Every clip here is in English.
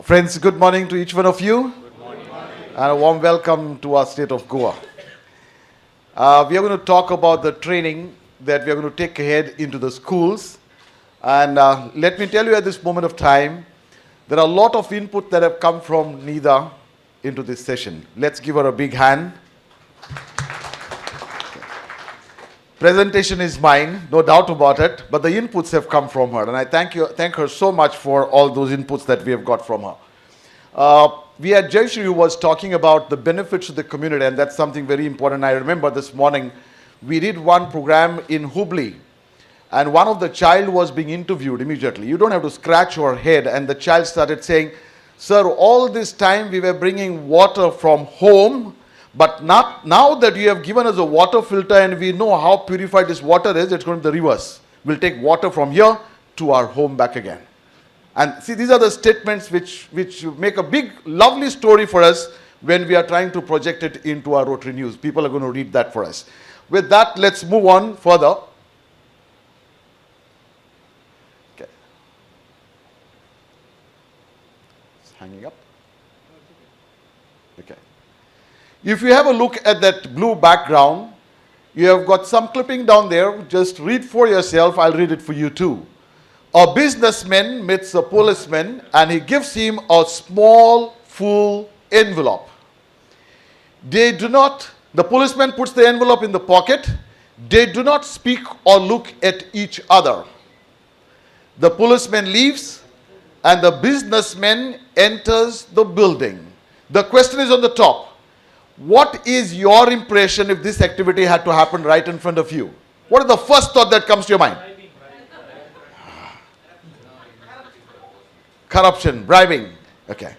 Friends, good morning to each one of you. Good morning. And a warm welcome to our state of Goa. We are going to talk about the training that we are going to take ahead into the schools. And let me tell you at this moment of time, there are a lot of input that have come from Nida into this session. Let's give her a big hand. Presentation is mine, no doubt about it, but the inputs have come from her, and I thank her so much for all those inputs that we have got from her. We had Jayshree who was talking about the benefits to the community, and that's something very important. I remember this morning we did one program in Hubli, and one of the child was being interviewed immediately. You don't have to scratch your head, and the child started saying, "Sir, all this time we were bringing water from home, but not now that you have given us a water filter and we know how purified this water is, it's going to be the reverse. We'll take water from here to our home back again." And see, these are the statements which make a big, lovely story for us when we are trying to project it into our Rotary News. People are going to read that for us. With that, let's move on further. Okay. It's hanging up. Okay. If you have a look at that blue background, you have got some clipping down there. Just read for yourself. I'll read it for you too. A businessman meets a policeman and he gives him a small, full envelope. The policeman puts the envelope in the pocket. They do not speak or look at each other. The policeman leaves and the businessman enters the building. The question is on the top. What is your impression if this activity had to happen right in front of you? What is the first thought that comes to your mind? Corruption, bribing. Okay.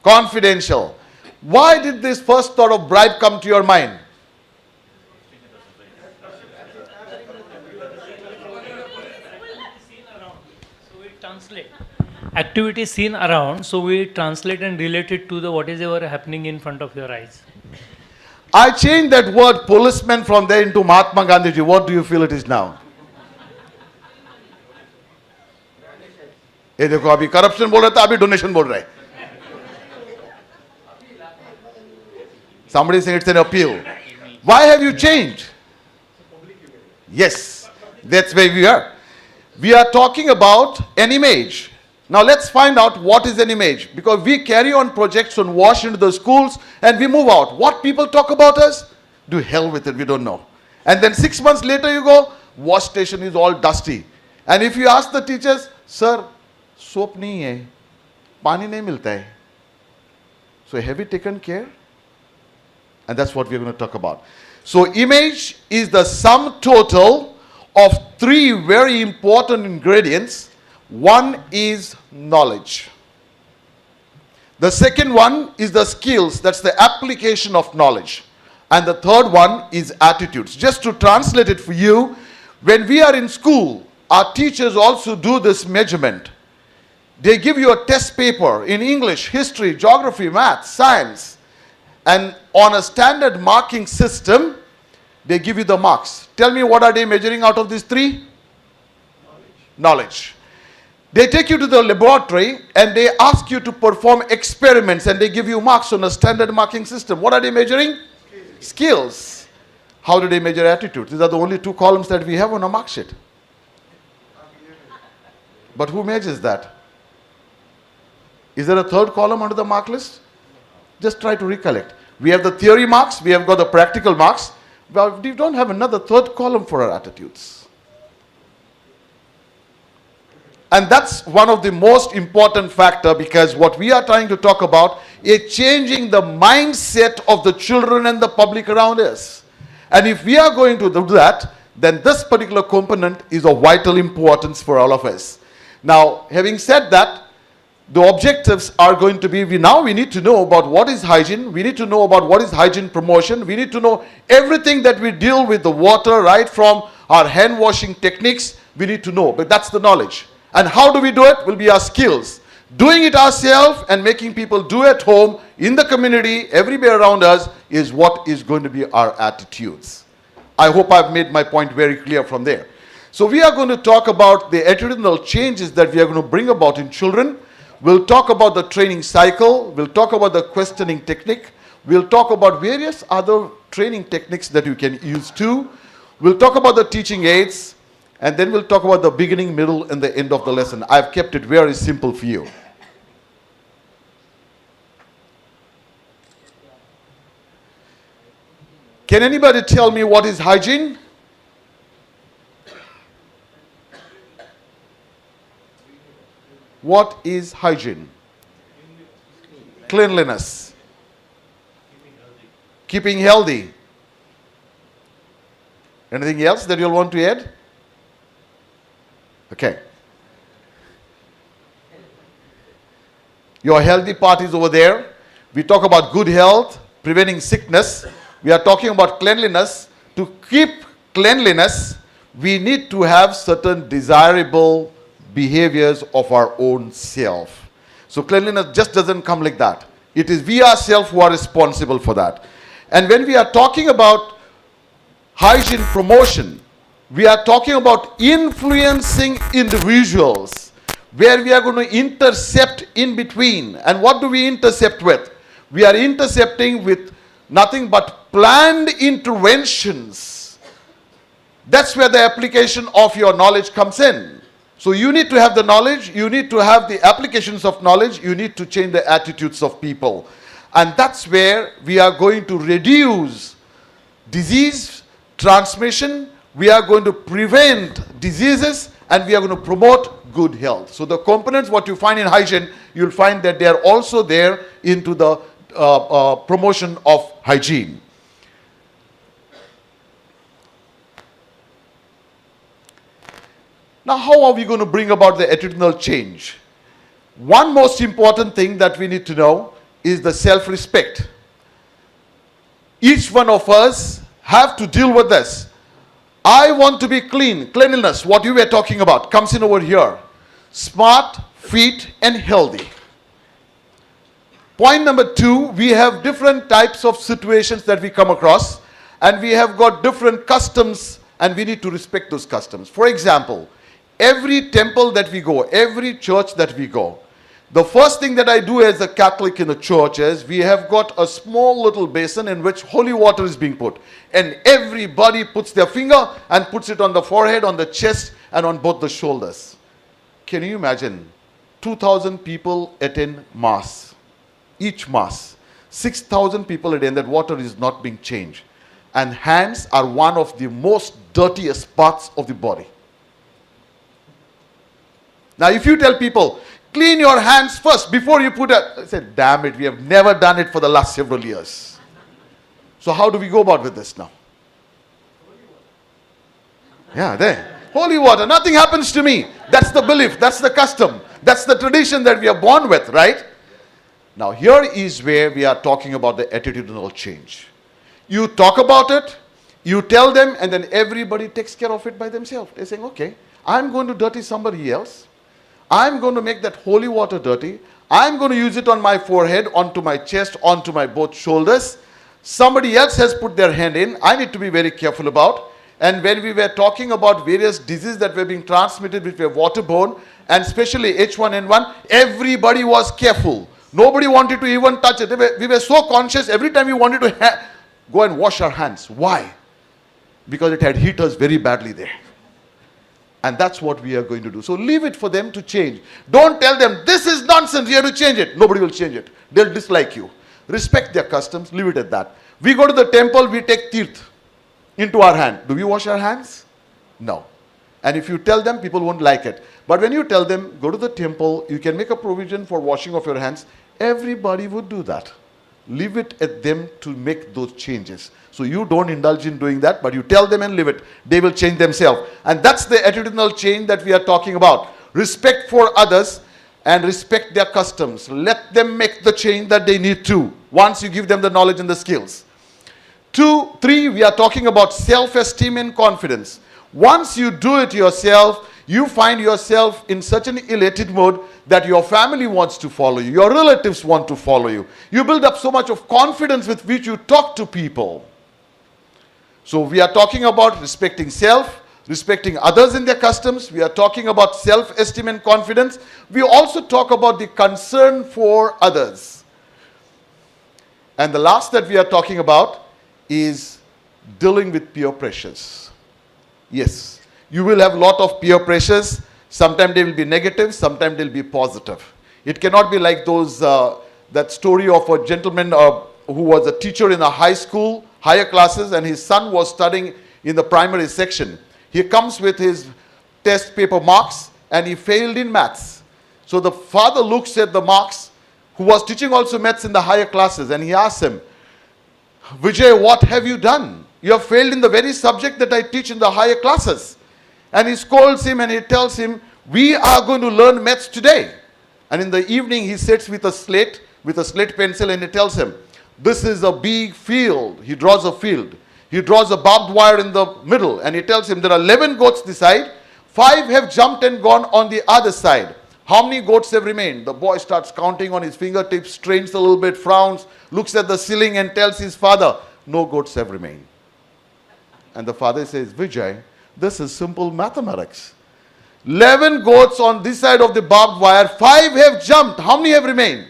Confidential. Why did this first thought of bribe come to your mind? Activity seen around, so we translate and relate it to the what is ever happening in front of your eyes. I changed that word policeman from there into Mahatma Gandhiji. What do you feel it is now? ये देखो अभी corruption बोल रहा था अभी donation बोल रहा है. Somebody saying it's an appeal. Why have you changed? Yes, that's where we are. We are talking about an image. Now let's find out what is an image, because we carry on projects on WASH into the schools and we move out. What people talk about us? Do hell with it, we don't know. And then 6 months later you go, wash station is all dusty. And if you ask the teachers, "Sir, soap nahi hai, pani nahi milta hai." So have we taken care? And that's what we're going to talk about. So image is the sum total of three very important ingredients. One is knowledge. The second one is the skills, that's the application of knowledge. And the third one is attitudes. Just to translate it for you, when we are in school, our teachers also do this measurement. They give you a test paper in English, history, geography, math, science. And on a standard marking system, they give you the marks. Tell me, what are they measuring out of these three? Knowledge. They take you to the laboratory and they ask you to perform experiments and they give you marks on a standard marking system. What are they measuring? Skills. How do they measure attitudes? These are the only two columns that we have on a mark sheet. But who measures that? Is there a third column under the mark list? Just try to recollect. We have the theory marks, we have got the practical marks, but we don't have another third column for our attitudes. And that's one of the most important factor, because what we are trying to talk about is changing the mindset of the children and the public around us. And if we are going to do that, then this particular component is of vital importance for all of us. Now, having said that, the objectives are going to be, we need to know about what is hygiene, we need to know about what is hygiene promotion, we need to know everything that we deal with the water, right from our hand washing techniques, we need to know, but that's the knowledge. And how do we do it? Will be our skills. Doing it ourselves and making people do at home, in the community, everywhere around us, is what is going to be our attitudes. I hope I've made my point very clear from there. So we are going to talk about the attitudinal changes that we are going to bring about in children. We'll talk about the training cycle. We'll talk about the questioning technique. We'll talk about various other training techniques that you can use too. We'll talk about the teaching aids. And then we'll talk about the beginning, middle, and the end of the lesson. I've kept it very simple for you. Can anybody tell me what is hygiene? What is hygiene? Cleanliness. Keeping healthy. Anything else that you'll want to add? Okay. Your healthy part is over there. We talk about good health, preventing sickness. We are talking about cleanliness. To keep cleanliness, we need to have certain desirable behaviors of our own self. So cleanliness just doesn't come like that. It is we ourselves who are responsible for that. And when we are talking about hygiene promotion, we are talking about influencing individuals, where we are going to intercept in between. And what do we intercept with? We are intercepting with nothing but planned interventions. That's where the application of your knowledge comes in. So you need to have the knowledge, you need to have the applications of knowledge, you need to change the attitudes of people. And that's where we are going to reduce disease transmission, we are going to prevent diseases, and we are going to promote good health. So the components, what you find in hygiene, you'll find that they are also there into the promotion of hygiene. Now, how are we going to bring about the attitudinal change? One most important thing that we need to know is the self-respect. Each one of us have to deal with this. I want to be clean. Cleanliness, what you were talking about, comes in over here. Smart, fit, and healthy. Point number 2, we have different types of situations that we come across, and we have got different customs, and we need to respect those customs. For example, every temple that we go, every church that we go, the first thing that I do as a Catholic in the church is we have got a small little basin in which holy water is being put. And everybody puts their finger and puts it on the forehead, on the chest, and on both the shoulders. Can you imagine? 2,000 people attend Mass. Each Mass. 6,000 people attend. That water is not being changed. And hands are one of the most dirtiest parts of the body. Now if you tell people, clean your hands first before you put a... I said, damn it, we have never done it for the last several years. So how do we go about with this now? Yeah, there. Holy water, nothing happens to me. That's the belief, that's the custom, that's the tradition that we are born with, right? Now here is where we are talking about the attitudinal change. You talk about it, you tell them, and then everybody takes care of it by themselves. They're saying, okay, I'm going to dirty somebody else. I'm going to make that holy water dirty. I'm going to use it on my forehead, onto my chest, onto my both shoulders. Somebody else has put their hand in. I need to be very careful about. And when we were talking about various diseases that were being transmitted, which were waterborne, and especially H1N1, everybody was careful. Nobody wanted to even touch it. We were so conscious every time we wanted to go and wash our hands. Why? Because it had hit us very badly there. And that's what we are going to do. So leave it for them to change. Don't tell them, this is nonsense, you have to change it. Nobody will change it. They'll dislike you. Respect their customs, leave it at that. We go to the temple, we take tirth into our hand. Do we wash our hands? No. And if you tell them, people won't like it. But when you tell them, go to the temple, you can make a provision for washing of your hands, everybody would do that. Leave it at them to make those changes. So you don't indulge in doing that, but you tell them and leave it. They will change themselves. And that's the attitudinal change that we are talking about. Respect for others and respect their customs. Let them make the change that they need to, once you give them the knowledge and the skills. 2, 3, we are talking about self-esteem and confidence. Once you do it yourself, you find yourself in such an elated mode that your family wants to follow you, your relatives want to follow you. You build up so much of confidence with which you talk to people. So we are talking about respecting self, respecting others in their customs. We are talking about self-esteem and confidence. We also talk about the concern for others. And the last that we are talking about is dealing with peer pressures. Yes, you will have a lot of peer pressures. Sometimes they will be negative, sometimes they will be positive. It cannot be like those, that story of a gentleman who was a teacher in a high school, higher classes, and his son was studying in the primary section. He comes with his test paper marks and he failed in maths. So the father looks at the marks, who was teaching also maths in the higher classes, and he asks him, Vijay, what have you done? You have failed in the very subject that I teach in the higher classes. And he scolds him and he tells him, we are going to learn maths today. And in the evening he sits with a slate pencil, and he tells him, this is a big field. He draws a field. He draws a barbed wire in the middle, and he tells him there are 11 goats this side, 5 have jumped and gone on the other side. How many goats have remained? The boy starts counting on his fingertips, strains a little bit, frowns, looks at the ceiling and tells his father, no goats have remained. And the father says, Vijay, this is simple mathematics. 11 goats on this side of the barbed wire, 5 have jumped. How many have remained?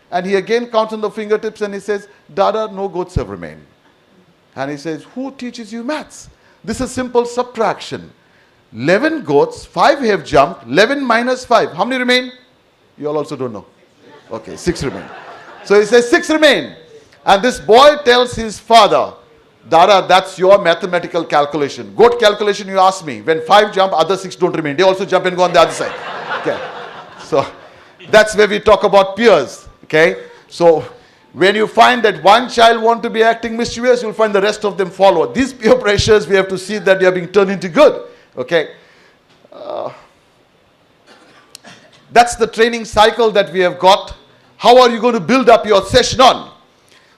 And he again counts on the fingertips and he says, Dada, no goats have remained. And he says, who teaches you maths? This is simple subtraction. 11 goats, 5 have jumped, 11 minus 5. How many remain? You all also don't know. Okay, 6 remain. So he says 6 remain. And this boy tells his father, Dada, that's your mathematical calculation. Goat calculation you ask me. When 5 jump, other 6 don't remain. They also jump and go on the other side. Okay. So that's where we talk about peers. Okay. So when you find that one child want to be acting mischievous, you'll find the rest of them follow. These peer pressures, we have to see that they are being turned into good. Okay. That's the training cycle that we have got. How are you going to build up your session on?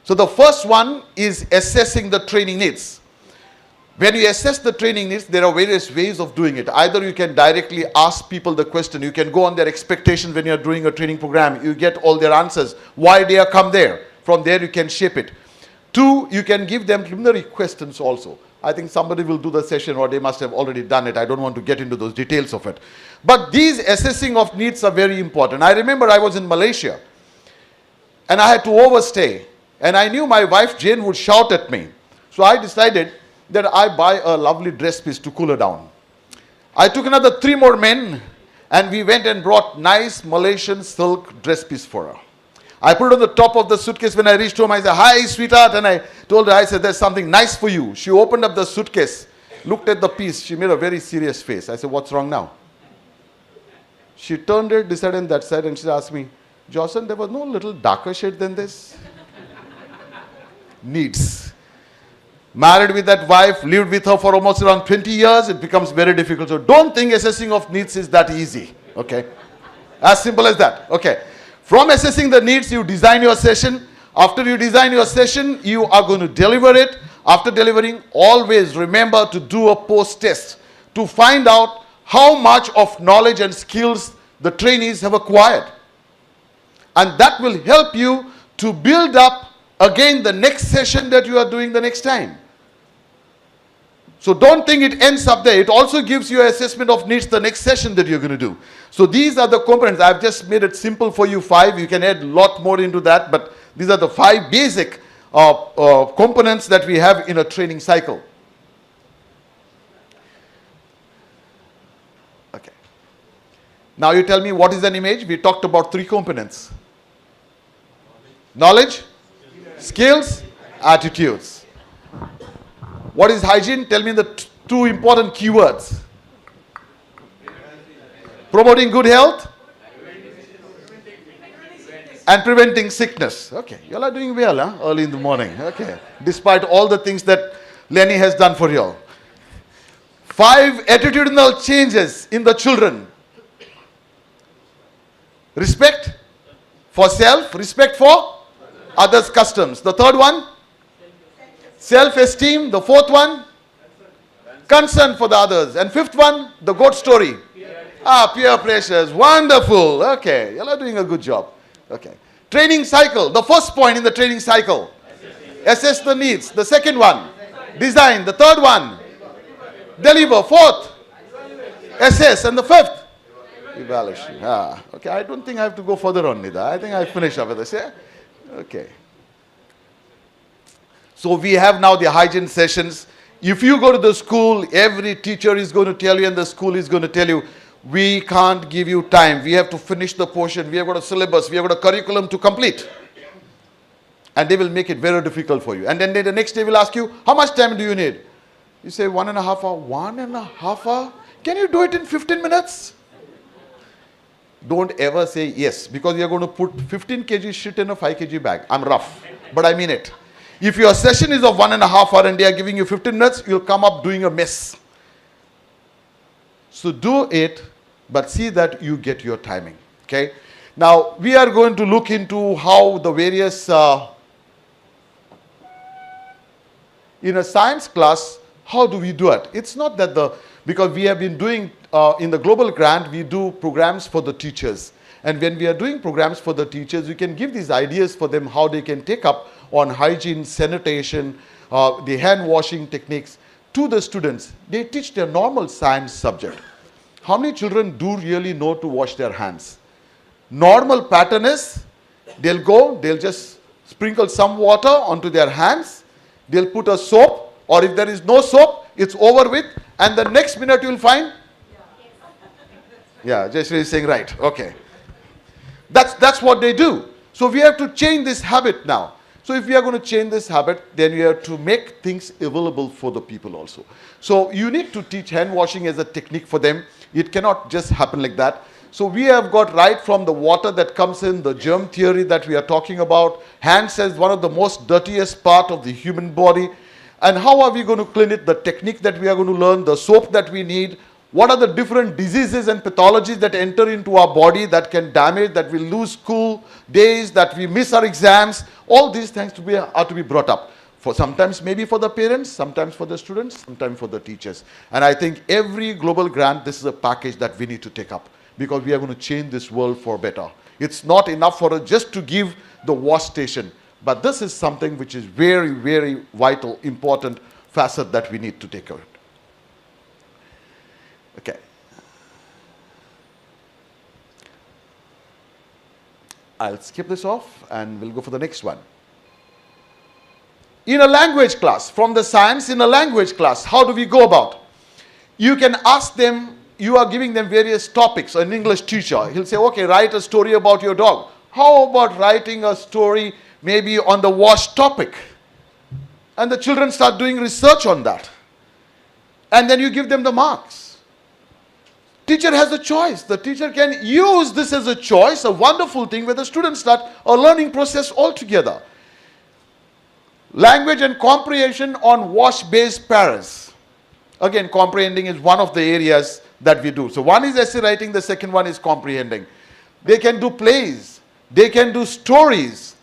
So the first one is assessing the training needs. When you assess the training needs, there are various ways of doing it. Either you can directly ask people the question. You can go on their expectations when you are doing a training program. You get all their answers. Why they are come there. From there you can shape it. 2, you can give them preliminary questions also. I think somebody will do the session, or they must have already done it. I don't want to get into those details of it. But these assessing of needs are very important. I remember I was in Malaysia and I had to overstay. And I knew my wife Jane would shout at me. So I decided that I buy a lovely dress piece to cool her down. I took another 3 more men and we went and brought nice Malaysian silk dress piece for her. I put it on the top of the suitcase. When I reached home, I said, hi, sweetheart. And I told her, I said, there's something nice for you. She opened up the suitcase, looked at the piece. She made a very serious face. I said, what's wrong now? She turned it this side and that side, and she asked me, Jocelyn, there was no little darker shade than this? Needs. Married with that wife, lived with her for almost around 20 years, it becomes very difficult. So don't think assessing of needs is that easy. Okay? As simple as that. Okay. From assessing the needs, you design your session. After you design your session, you are going to deliver it. After delivering, always remember to do a post-test to find out how much of knowledge and skills the trainees have acquired. And that will help you to build up again the next session that you are doing the next time. So don't think it ends up there. It also gives you an assessment of needs the next session that you're going to do. So these are the components. I've just made it simple for you, 5. You can add a lot more into that, but these are the 5 basic components that we have in a training cycle. Okay. Now you tell me, what is an image? We talked about 3 components. Knowledge, skills, attitudes. What is hygiene? Tell me the 2 important keywords. Promoting good health and preventing sickness. Okay, you all are doing well, huh? Early in the morning. Okay, despite all the things that Lenny has done for you all. 5 attitudinal changes in the children. Respect for self, respect for others' customs. The 3rd one, self-esteem. The 4th one, concern for the others. And 5th one, the goat story. Peer pressures. Wonderful. Okay, you all are doing a good job. Okay. Training cycle. The first point in the training cycle. Assess the needs. The 2nd one, design. The 3rd one, deliver. 4th, SS. And the fifth? Evaluation. Ah, okay, I don't think I have to go further on Nida. I think I finish up with this, yeah? Okay. So we have now the hygiene sessions. If you go to the school, every teacher is going to tell you and the school is going to tell you, we can't give you time. We have to finish the portion. We have got a syllabus. We have got a curriculum to complete. And they will make it very difficult for you. And then the next day will ask you, how much time do you need? You say 1.5 hours. 1.5 hours? Can you do it in 15 minutes? Don't ever say yes, because you're going to put 15 kg shit in a 5 kg bag. I'm rough, but I mean it. If your session is of 1.5 hours and they are giving you 15 minutes, you'll come up doing a mess. So do it, but see that you get your timing. Okay? Now, we are going to look into how the various, in a science class, how do we do it? It's not that because we have been doing, in the global grant, we do programs for the teachers. And when we are doing programs for the teachers, we can give these ideas for them how they can take up on hygiene, sanitation, the hand washing techniques to the students. They teach their normal science subject. How many children do really know to wash their hands? Normal pattern is, they'll just sprinkle some water onto their hands, they'll put a soap, or if there is no soap, it's over with, and the next minute you'll find, yeah, Jayashree is saying right, okay. That's what they do. So we have to change this habit now. So if we are going to change this habit, then we have to make things available for the people also. So you need to teach hand washing as a technique for them. It cannot just happen like that. So we have got right from the water that comes in, the germ theory that we are talking about, hands as one of the most dirtiest part of the human body. And how are we going to clean it? The technique that we are going to learn, the soap that we need, what are the different diseases and pathologies that enter into our body that can damage, that we lose school days, that we miss our exams. All these things are to be brought up. For sometimes maybe for the parents, sometimes for the students, sometimes for the teachers. And I think every global grant, this is a package that we need to take up, because we are going to change this world for better. It's not enough for us just to give the wash station. But this is something which is very, very vital, important facet that we need to take out. Okay. I'll skip this off and we'll go for the next one. In a language class, from the science in a language class, how do we go about? You can ask them, you are giving them various topics. An English teacher, he'll say, okay, write a story about your dog. How about writing a story maybe on the wash topic? And the children start doing research on that. And then you give them the marks. Teacher has a choice. The teacher can use this as a choice, a wonderful thing where the students start a learning process altogether. Language and comprehension on wash-based paras. Again, comprehending is one of the areas that we do. So one is essay writing, the second one is comprehending. They can do plays. They can do stories.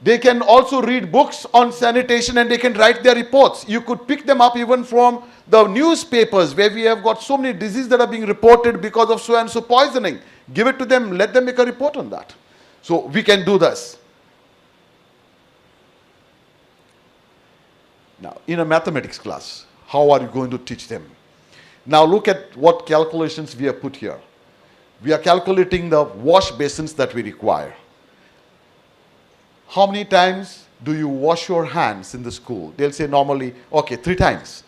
They can also read books on sanitation and they can write their reports. You could pick them up even from the newspapers where we have got so many diseases that are being reported because of so and so poisoning. Give it to them, let them make a report on that. So we can do this. Now, in a mathematics class, how are you going to teach them? Now look at what calculations we have put here. We are calculating the wash basins that we require. How many times do you wash your hands in the school? They'll say normally, okay, 3 times.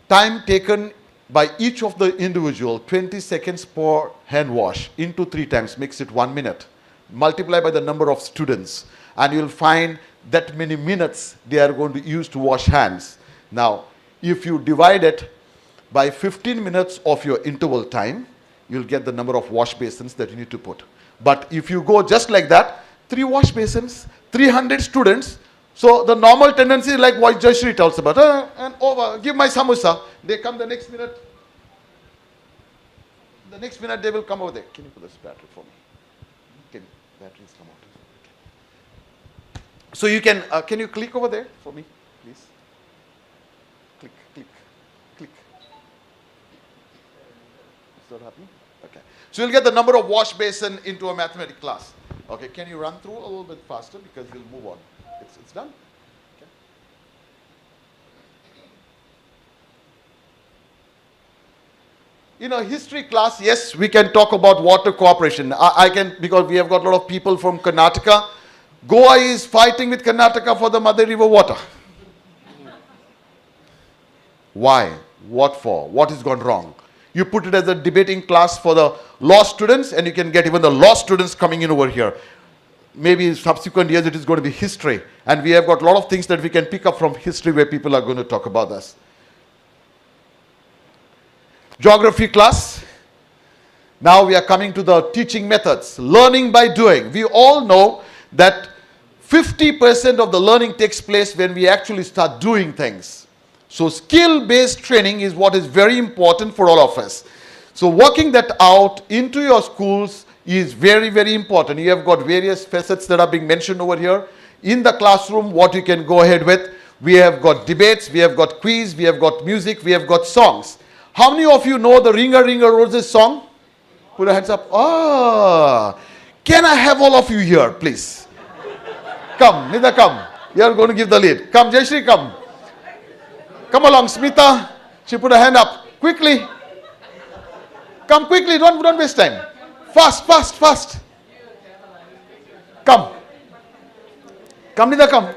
Time taken by each of the individual, 20 seconds per hand wash into 3 times, makes it 1 minute. Multiply by the number of students and you'll find that many minutes they are going to use to wash hands. Now, if you divide it by 15 minutes of your interval time, you'll get the number of wash basins that you need to put. But if you go just like that, 3 wash basins, 300 students. So the normal tendency is like what Jayashree tells about, and over, give my samosa. They come the next minute. The next minute they will come over there. Can you put this battery for me? Can batteries come out? So you can you click over there for me, please? Click, click, click. Is that happening? Okay. So you'll get the number of wash basin into a mathematics class. Okay, can you run through a little bit faster because we'll move on. It's done. Okay. in a history class, yes, we can talk about water cooperation. I can, because we have got a lot of people from Karnataka. Goa is fighting with Karnataka for the Mother River water. Why? What for? What has gone wrong? You put it as a debating class for the law students, and you can get even the law students coming in over here. Maybe in subsequent years it is going to be history. And we have got a lot of things that we can pick up from history where people are going to talk about this. Geography class. Now we are coming to the teaching methods. Learning by doing. We all know that 50% of the learning takes place when we actually start doing things. So skill-based training is what is very important for all of us. So working that out into your schools is very, very important. You have got various facets that are being mentioned over here. In the classroom, what you can go ahead with. We have got debates, we have got quiz, we have got music, we have got songs. How many of you know the Ringa Ringa Roses song? Put your hands up. Ah, can I have all of you here, please? Come, Nida, come. You are going to give the lead. Come, Jayashri, come. Come along, Smita. She put her hand up. Quickly. Come quickly, don't waste time. Fast, fast, fast. Come. Come, Nida, come.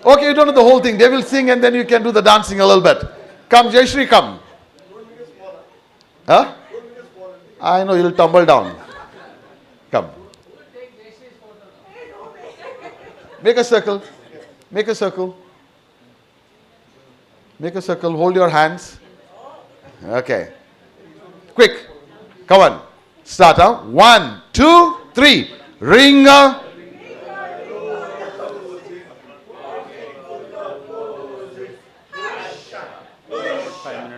Okay, you don't know the whole thing. They will sing and then you can do the dancing a little bit. Come, Jayashri, come. Huh? I know you'll tumble down. Come. Make a circle. Make a circle. Make a circle. Hold your hands. Okay. Quick. Come on. Start, huh? 1, 2, 3. Ringa.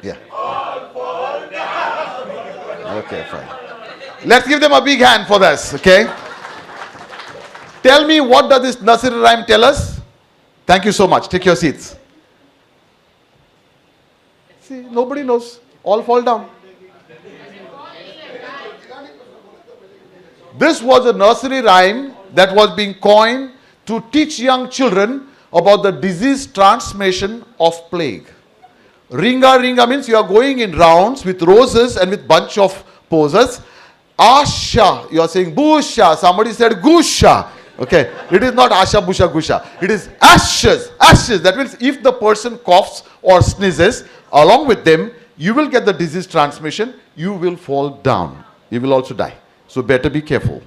Yeah. Okay, fine. Let's give them a big hand for this, okay? Tell me, what does this nursery rhyme tell us? Thank you so much. Take your seats. See, nobody knows. All fall down. This was a nursery rhyme that was being coined to teach young children about the disease transmission of plague. Ringa Ringa means you are going in rounds with roses and with bunch of poses. Asha, you are saying Busha. Somebody said Gusha. Okay, it is not Asha, Busha, Gusha. It is ashes. Ashes. That means if the person coughs or sneezes, along with them, you will get the disease transmission. You will fall down. You will also die. So better be careful.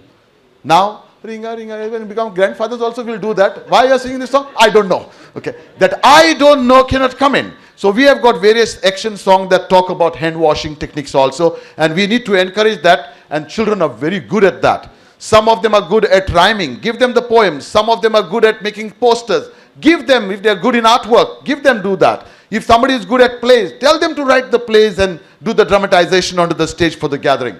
Now, Ringa Ringa, when you become grandfathers also will do that. Why you are singing this song? I don't know. Okay, that I don't know cannot come in. So we have got various action songs that talk about hand washing techniques also, and we need to encourage that, and children are very good at that. Some of them are good at rhyming. Give them the poems. Some of them are good at making posters. Give them, if they are good in artwork, give them do that. If somebody is good at plays, tell them to write the plays and do the dramatization onto the stage for the gathering.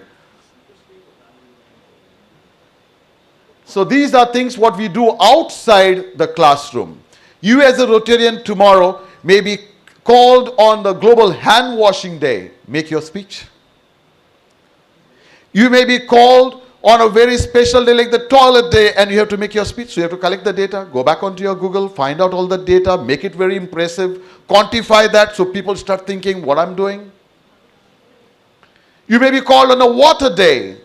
So these are things what we do outside the classroom. You as a Rotarian tomorrow may be called on the Global Hand Washing Day. Make your speech. You may be called on a very special day like the toilet day and you have to make your speech. So you have to collect the data, go back onto your Google, find out all the data, make it very impressive, quantify that so people start thinking what I'm doing. You may be called on a water day.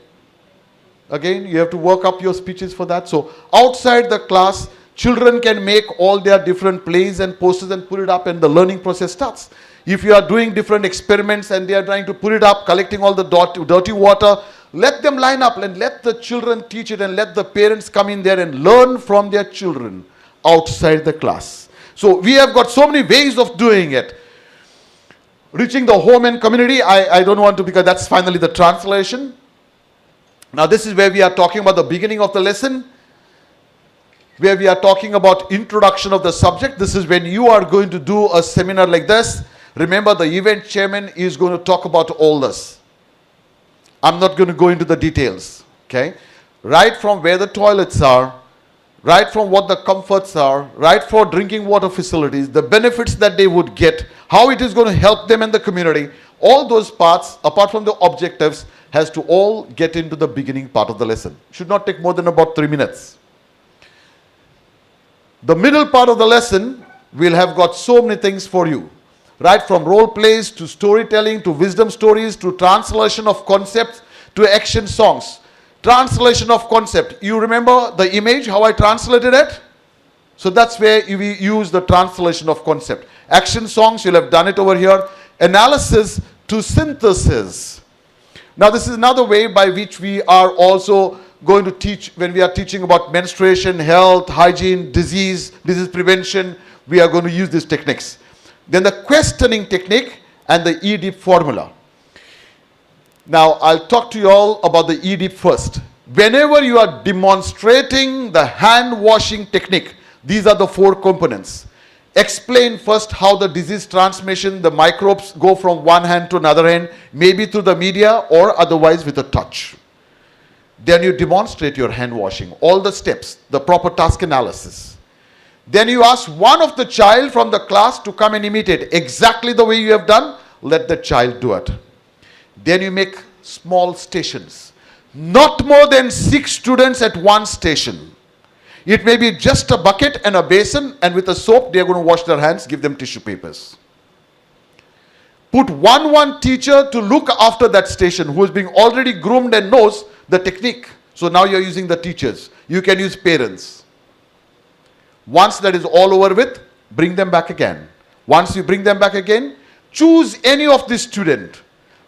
Again, you have to work up your speeches for that. So outside the class, children can make all their different plays and posters and put it up and the learning process starts. If you are doing different experiments and they are trying to put it up, collecting all the dirty water, let them line up and let the children teach it and let the parents come in there and learn from their children outside the class. So we have got so many ways of doing it. Reaching the home and community, I don't want to, because that's finally the translation. Now this is where we are talking about the beginning of the lesson, where we are talking about introduction of the subject. This is when you are going to do a seminar like this. Remember, the event chairman is going to talk about all this. I'm not going to go into the details, okay? Right from where the toilets are, right from what the comforts are, right for drinking water facilities, the benefits that they would get, how it is going to help them in the community, all those parts, apart from the objectives, has to all get into the beginning part of the lesson. Should not take more than about 3 minutes. The middle part of the lesson will have got so many things for you. right from role plays to storytelling to wisdom stories to translation of concepts to action songs. Translation of concept. You remember the image, how I translated it? So that's where we use the translation of concept. Action songs, you'll have done it over here. Analysis to synthesis. Now this is another way by which we are also going to teach when we are teaching about menstruation, health, hygiene, disease prevention. We are going to use these techniques. Then the questioning technique and the EDIP formula. Now I'll talk to you all about the EDIP first. Whenever you are demonstrating the hand washing technique, these are the 4 components. Explain first how the disease transmission, the microbes go from one hand to another hand, maybe through the media or otherwise with a touch. Then you demonstrate your hand washing, all the steps, the proper task analysis. Then you ask one of the child from the class to come and imitate exactly the way you have done. Let the child do it. Then you make small stations. Not more than 6 students at one station. It may be just a bucket and a basin, and with a soap they are going to wash their hands, give them tissue papers. Put one teacher to look after that station who is being already groomed and knows the technique. So now you're using the teachers. You can use parents. Once that is all over with, bring them back again. Once you bring them back again, choose any of the student.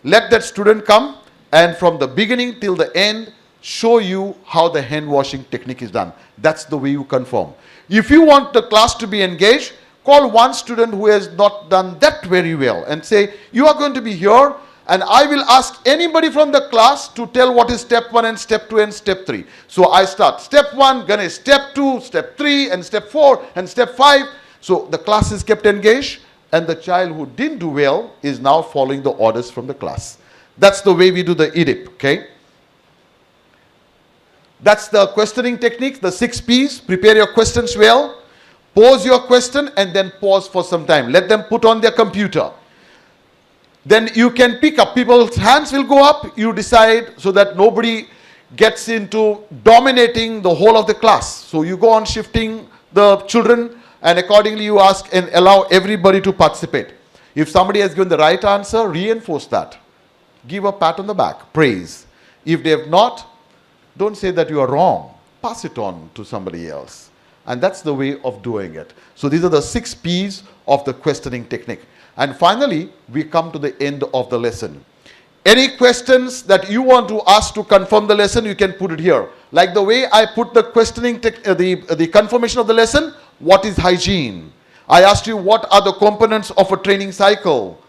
Let that student come and from the beginning till the end, show you how the hand washing technique is done. That's the way you confirm. If you want the class to be engaged, call one student who has not done that very well and say, you are going to be here and I will ask anybody from the class to tell what is step 1 and step 2 and step 3. So I start step 1, Ganesh, step 2, step 3 and step 4 and step 5. So the class is kept engaged and the child who didn't do well is now following the orders from the class. That's the way we do the EDIP, okay? That's the questioning technique, the 6 P's. Prepare your questions well, pose your question and then pause for some time. Let them put on their computer. Then you can pick up, people's hands will go up, you decide so that nobody gets into dominating the whole of the class. So you go on shifting the children and accordingly you ask and allow everybody to participate. If somebody has given the right answer, reinforce that. Give a pat on the back, praise. If they have not, don't say that you are wrong. Pass it on to somebody else. And that's the way of doing it. So these are the 6 P's of the questioning technique. And finally, we come to the end of the lesson. Any questions that you want to ask to confirm the lesson, you can put it here. Like the way I put the questioning, the confirmation of the lesson, what is hygiene? I asked you what are the components of a training cycle?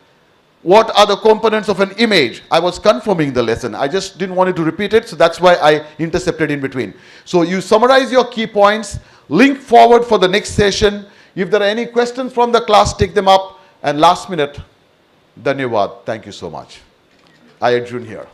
What are the components of an image? I was confirming the lesson. I just didn't want you to repeat it, so that's why I intercepted in between. So you summarize your key points, link forward for the next session. If there are any questions from the class, take them up. And last minute, Dhanyavad. Thank you so much. I adjourn here.